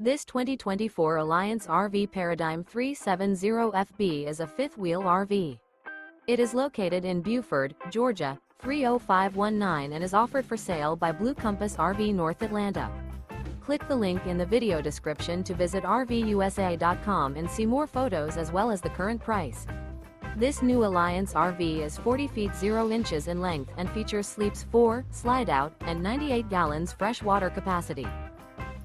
This 2024 Alliance RV Paradigm 370FB is a fifth-wheel RV. It is located in Buford, Georgia, 30519 and is offered for sale by Blue Compass RV North Atlanta. Click the link in the video description to visit RVUSA.com and see more photos as well as the current price. This new Alliance RV is 40 feet 0 inches in length and features sleeps 4, slide-out, and 98 gallons fresh water capacity.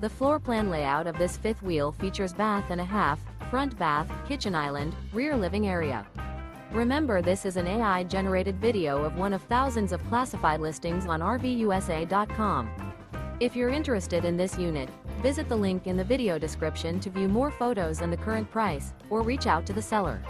The floor plan layout of this fifth wheel features bath and a half, front bath, kitchen island, rear living area. Remember, this is an AI-generated video of one of thousands of classified listings on RVUSA.com. If you're interested in this unit, visit the link in the video description to view more photos and the current price, or reach out to the seller.